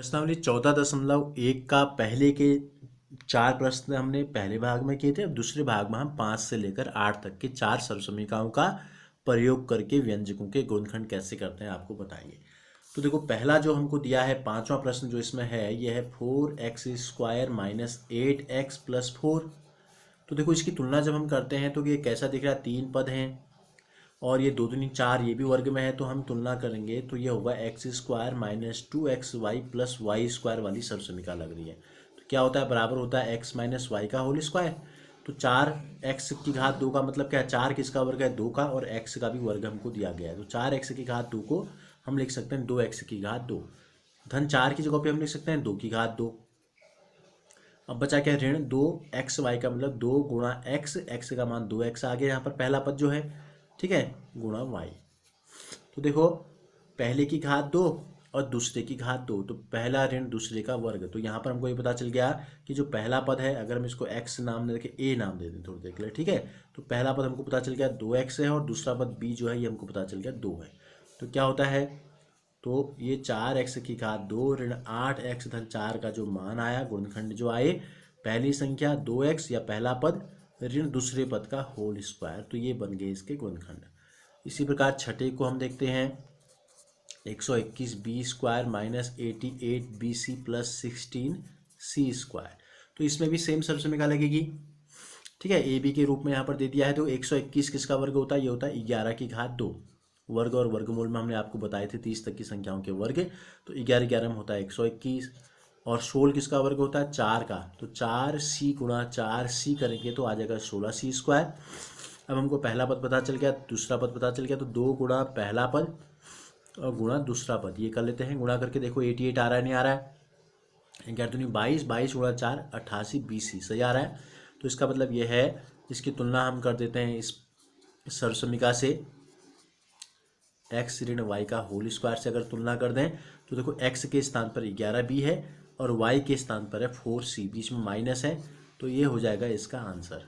प्रश्नावली 14.1 का पहले के 4 प्रश्न हमने पहले भाग में किए थे। अब दूसरे भाग में हम 5 से लेकर 8 तक के 4 सर्वसमीकाओं का प्रयोग करके व्यंजकों के गुणनखंड कैसे करते हैं आपको बताएंगे। तो देखो, पहला जो हमको दिया है 5वां प्रश्न जो इसमें है यह है 4x² माइनस 8x प्लस 4। तो देखो, इसकी तुलना जब हम करते हैं तो ये कैसा दिख रहा है, 3 पद हैं और ये 2 दूनी 4, ये भी वर्ग में है, तो हम तुलना करेंगे तो ये होगा x² minus 2xy plus y² वाली सर्वसमीका लग रही है। तो क्या होता है, बराबर होता है x माइनस वाई का होल स्क्वायर। तो 4x की घात 2 का मतलब क्या है, 4 किसका वर्ग है, 2 का, और x का भी वर्ग हमको दिया गया है। तो 4x की घात 2 को हम लिख सकते हैं 2x की घात 2, धन 4 की जगह पे हम लिख सकते हैं 2 की घात 2। अब बचा क्या, ऋण 2xy का मतलब 2 गुणा x का मान 2x आ गया यहाँ पर पहला पद जो है, ठीक है, गुणा y। तो देखो, पहले की घात 2 और दूसरे की घात 2, तो पहला ऋण दूसरे का वर्ग। तो यहाँ पर हमको ये पता चल गया कि जो पहला पद है, अगर हम इसको x नाम दे के a नाम दे दें थोड़ी देर के लिए, ठीक है, तो पहला पद हमको पता चल गया 2x है और दूसरा पद b जो है ये हमको पता चल गया 2 है। तो क्या होता है, तो ये 4x की घात 2 ऋण 8x धन 4 का जो मान आया, गुणनखंड जो आए, पहली संख्या 2x या पहला पद ऋण दूसरे पद का होल स्क्वायर, तो ये बन गए इसके गुणनखंड। इसी प्रकार छठे को हम देखते हैं 121b² minus 88bc plus 16c²। तो इसमें भी सेम सर्वसमीका लगेगी, ठीक है, ए बी के रूप में यहाँ पर दे दिया है। तो 121 किसका वर्ग होता है, ये होता है 11 की घात 2। वर्ग और वर्गमूल में हमने आपको बताए थे 30 तक की संख्याओं के वर्ग, तो 11 में होता है 121। और 16 किसका वर्ग होता है, 4 का, तो 4c गुणा 4c करेंगे तो आ जाएगा 16c²। अब हमको पहला पद पता चल गया, दूसरा पद पता चल गया, तो 2 गुणा पहला पद और गुणा दूसरा पद, ये कर लेते हैं। गुणा करके देखो 88 आ रहा है, नहीं आ रहा है, 11 दूनी 22, 22 गुणा 4 88 BC सही आ रहा है। तो इसका मतलब ये है, इसकी तुलना हम कर देते हैं इस सर्वसमीका से, x ऋण y का होल स्क्वायर से अगर तुलना कर दें तो देखो x के स्थान पर 11b है और y के स्थान पर है 4c, बीच में माइनस है, तो ये हो जाएगा इसका आंसर।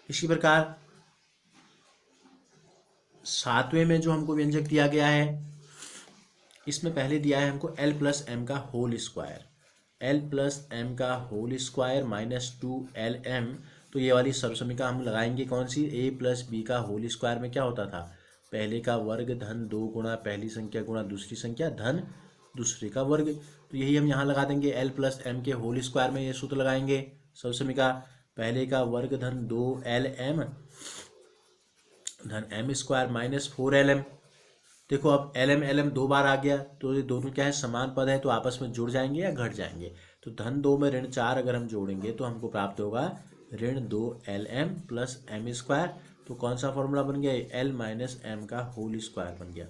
इसी प्रकार 7वें में जो हमको व्यंजक दिया गया है, इसमें पहले दिया है हमको l प्लस m का whole square, l plus m का होल स्क्वायर माइनस 2lm। तो ये वाली सर्वसमीका हम लगाएंगे कौन सी, a प्लस बी का होल स्क्वायर में क्या होता था, पहले का वर्ग धन 2 गुणा पहली संख्या गुणा दूसरी संख्या धन दूसरे का वर्ग। तो यही हम यहाँ लगा देंगे, l प्लस m के होल स्क्वायर में ये सूत्र लगाएंगे सर्वसमीका, पहले का वर्ग धन 2lm धन m² माइनस 4lm। देखो, अब lm lm 2 बार आ गया, तो ये दोनों क्या है, समान पद है, तो आपस में जुड़ जाएंगे या घट जाएंगे। तो धन 2 में ऋण 4 अगर हम जोड़ेंगे तो हमको प्राप्त होगा ऋण 2lm प्लस m²। तो कौन सा फॉर्मूला बन गया, l माइनस m का होल स्क्वायर बन गया,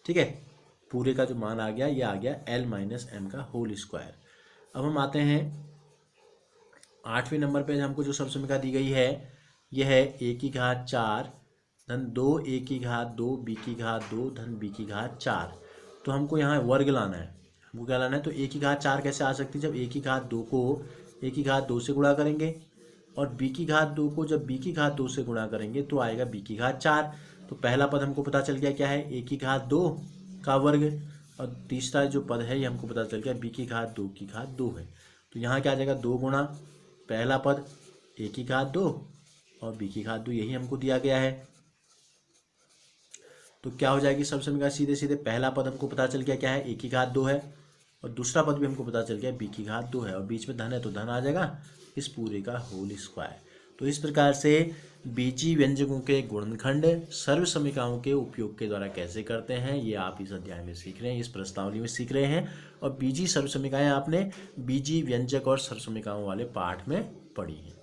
ठीक है, पूरे का जो मान आ गया ये आ गया l माइनस m का होल स्क्वायर। अब हम आते हैं 8वें नंबर पे, हमको जो सर्वसमीका दी गई है यह है a की घात 4 धन 2a की घात 2 b की घात 2 धन b की घात 4। तो हमको यहाँ वर्ग लाना है, हमको क्या लाना है, तो a की घात 4 कैसे आ सकती है, जब a की घात 2 को a की घात 2 से गुणा करेंगे और b की घात 2 को जब b की घात 2 से गुणा करेंगे तो आएगा b की घात 4। तो पहला पद हमको पता चल गया क्या है, a की घात 2 का वर्ग, और तीसरा जो पद है ये हमको पता चल गया b की घात 2 की घात 2 है। तो यहाँ क्या आ जाएगा, 2 गुणा पहला पद a की घात 2 और b की घात 2, यही हमको दिया गया है। तो क्या हो जाएगी सर्वसमीका, सीधे सीधे पहला पद हमको पता चल गया क्या है, a की घात 2 है, और दूसरा पद भी हमको पता चल गया b की घात 2 है, और बीच में धन है तो धन आ जाएगा इस पूरे का होल स्क्वायर। तो इस प्रकार से बीजीय व्यंजकों के गुणनखंड सर्वसमीकाओं के उपयोग के द्वारा कैसे करते हैं, ये आप इस अध्याय में सीख रहे हैं, इस प्रश्नावली में सीख रहे हैं। और बीजीय सर्वसमीकाएं आपने बीजीय व्यंजक और सर्वसमीकाओं वाले पाठ में पढ़ी हैं।